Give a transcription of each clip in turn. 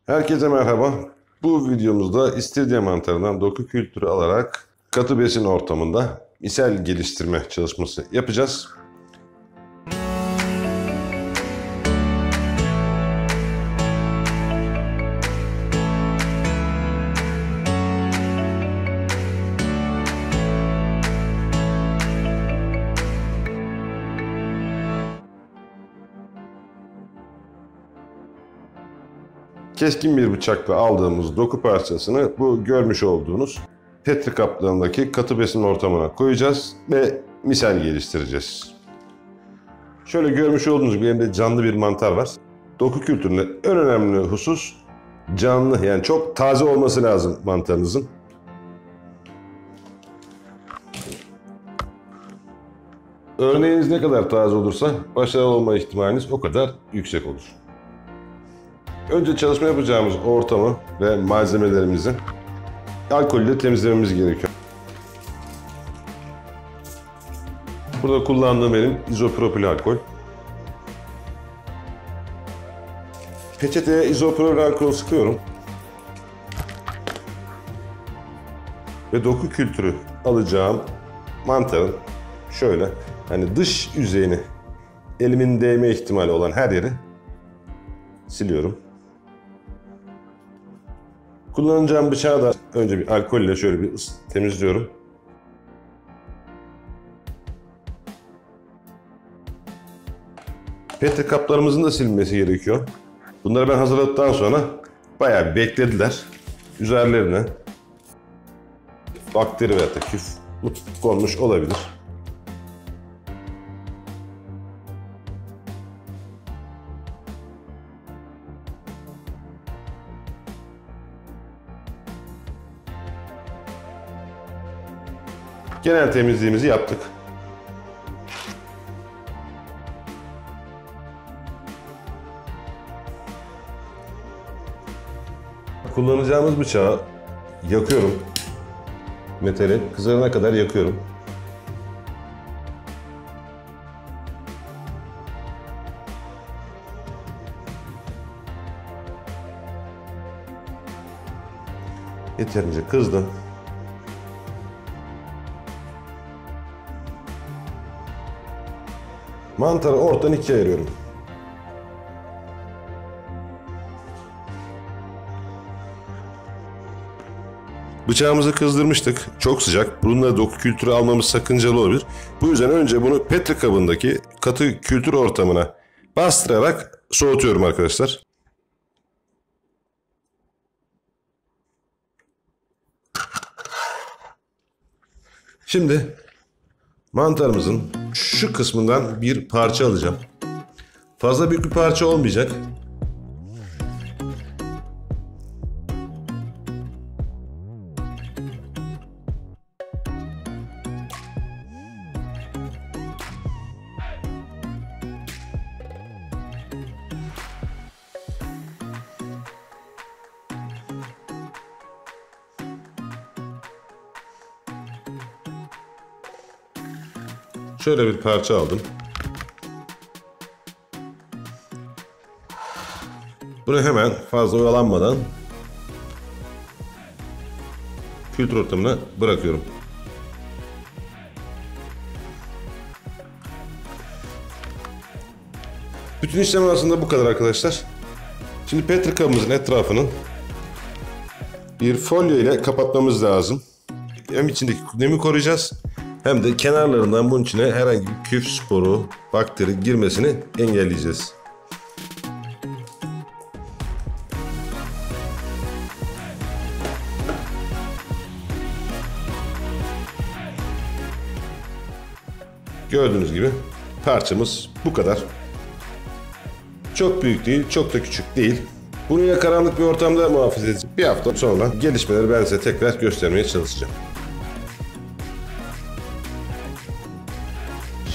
Herkese merhaba. Bu videomuzda istiridye mantarından doku kültürü alarak katı besin ortamında misel geliştirme çalışması yapacağız. Keskin bir bıçakla aldığımız doku parçasını bu görmüş olduğunuz petri kaplarındaki katı besin ortamına koyacağız ve misel geliştireceğiz. Şöyle görmüş olduğunuz gibi elimde canlı bir mantar var. Doku kültüründe en önemli husus canlı, yani çok taze olması lazım mantarınızın. Örneğiniz ne kadar taze olursa başarılı olma ihtimaliniz o kadar yüksek olur. Önce çalışma yapacağımız ortamı ve malzemelerimizi alkolle temizlememiz gerekiyor. Burada kullandığım benim izopropil alkol. Peçeteye izopropil alkol sıkıyorum. Ve doku kültürü alacağım mantarın şöyle hani dış yüzeyini, elimin değme ihtimali olan her yeri siliyorum. Kullanacağım bıçağı da önce bir alkolle şöyle bir temizliyorum. Petri kaplarımızın da silinmesi gerekiyor. Bunları ben hazırladıktan sonra bayağı beklediler. Üzerlerine bakteri veya küf konmuş olabilir. Genel temizliğimizi yaptık. Kullanacağımız bıçağı yakıyorum. Metali kızarana kadar yakıyorum. Yeterince kızdı. Mantarı ortadan ikiye ayırıyorum. Bıçağımızı kızdırmıştık. Çok sıcak. Bununla doku kültürü almamız sakıncalı olabilir. Bu yüzden önce bunu petri kabındaki katı kültür ortamına bastırarak soğutuyorum arkadaşlar. Şimdi mantarımızın şu kısmından bir parça alacağım. Fazla büyük bir parça olmayacak. Şöyle bir parça aldım. Bunu hemen fazla oyalanmadan kültür ortamına bırakıyorum. Bütün işlem aslında bu kadar arkadaşlar. Şimdi petri kabımızın etrafını bir folyo ile kapatmamız lazım. Hem içindeki nemi koruyacağız, hem de kenarlarından bunun içine herhangi bir küf, sporu, bakteri girmesini engelleyeceğiz. Gördüğünüz gibi parçamız bu kadar. Çok büyük değil, çok da küçük değil. Bunu yine karanlık bir ortamda muhafaza edeceğiz. Bir hafta sonra gelişmeleri ben size tekrar göstermeye çalışacağım.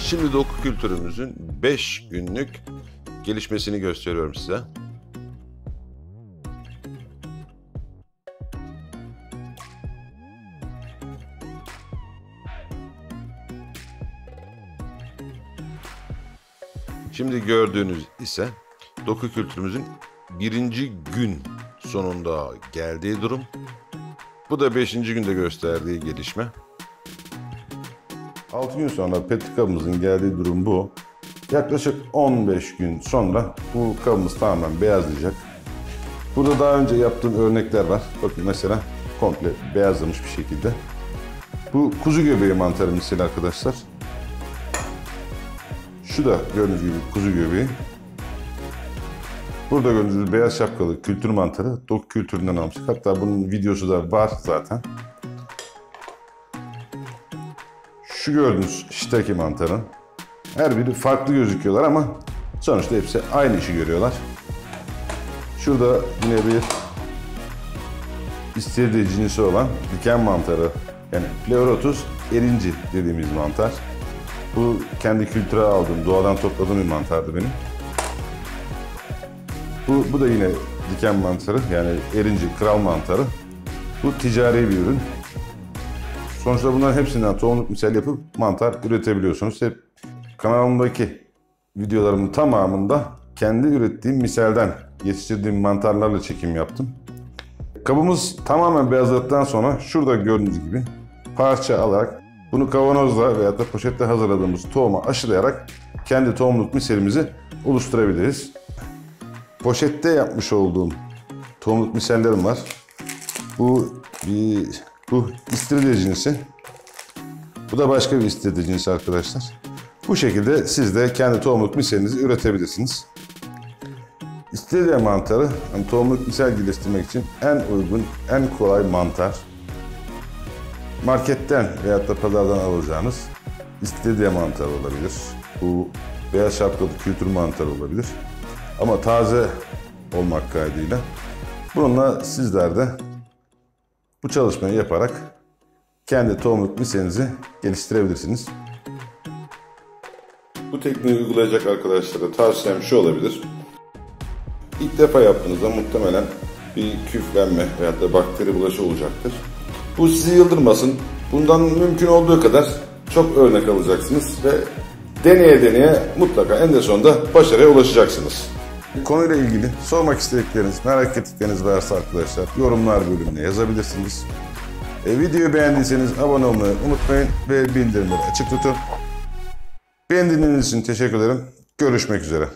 Şimdi doku kültürümüzün 5 günlük gelişmesini gösteriyorum size. Şimdi gördüğünüz ise doku kültürümüzün birinci gün sonunda geldiği durum. Bu da 5. günde gösterdiği gelişme. 6 gün sonra petri kabımızın geldiği durum bu. Yaklaşık 15 gün sonra bu kabımız tamamen beyazlayacak. Burada daha önce yaptığım örnekler var. Bakın mesela komple beyazlamış bir şekilde. Bu kuzu göbeği mantarı misali arkadaşlar. Şu da gördüğünüz gibi kuzu göbeği. Burada gördüğünüz gibi beyaz şapkalı kültür mantarı. Dok kültüründen almıştık. Hatta bunun videosu da var zaten. Şu gördüğünüz shiitake mantarı. Her biri farklı gözüküyorlar ama sonuçta hepsi aynı işi görüyorlar. Şurada yine bir istiridye cinsi olan diken mantarı. Yani Pleurotus erinci dediğimiz mantar. Bu kendi kültüre aldığım, doğadan topladığım bir mantardı benim. Bu da yine diken mantarı, yani erinci, kral mantarı. Bu ticari bir ürün. Sonuçta bunların hepsinden tohumluk misal yapıp mantar üretebiliyorsunuz. Hep kanalımdaki videolarımın tamamında kendi ürettiğim misalden yetiştirdiğim mantarlarla çekim yaptım. Kabımız tamamen beyazladıktan sonra şurada gördüğünüz gibi parça alarak bunu kavanozla veya da poşette hazırladığımız tohuma aşılayarak kendi tohumluk miselimizi oluşturabiliriz. Poşette yapmış olduğum tohumluk misellerim var. Bu istiridye cinsi. Bu da başka bir istiridye cinsi arkadaşlar. Bu şekilde siz de kendi tohumluk miselinizi üretebilirsiniz. İstiridye mantarı, yani tohumluk misel geliştirmek için en uygun, en kolay mantar. Marketten veyahut da pazardan alacağınız istiridye mantarı olabilir. Bu beyaz şapkalı kültür mantarı olabilir. Ama taze olmak kaydıyla. Bununla sizler de bu çalışmayı yaparak kendi tohumluk miselinizi geliştirebilirsiniz. Bu tekniği uygulayacak arkadaşlara tavsiyem şu olabilir. İlk defa yaptığınızda muhtemelen bir küflenme veyahut da bakteri bulaşı olacaktır. Bu sizi yıldırmasın. Bundan mümkün olduğu kadar çok örnek alacaksınız ve deneye deneye mutlaka en sonunda başarıya ulaşacaksınız. Konuyla ilgili sormak istedikleriniz, merak ettikleriniz varsa arkadaşlar yorumlar bölümüne yazabilirsiniz. Videoyu beğendiyseniz abone olmayı unutmayın ve bildirimleri açık tutun. Beni dinlediğiniz için teşekkür ederim. Görüşmek üzere.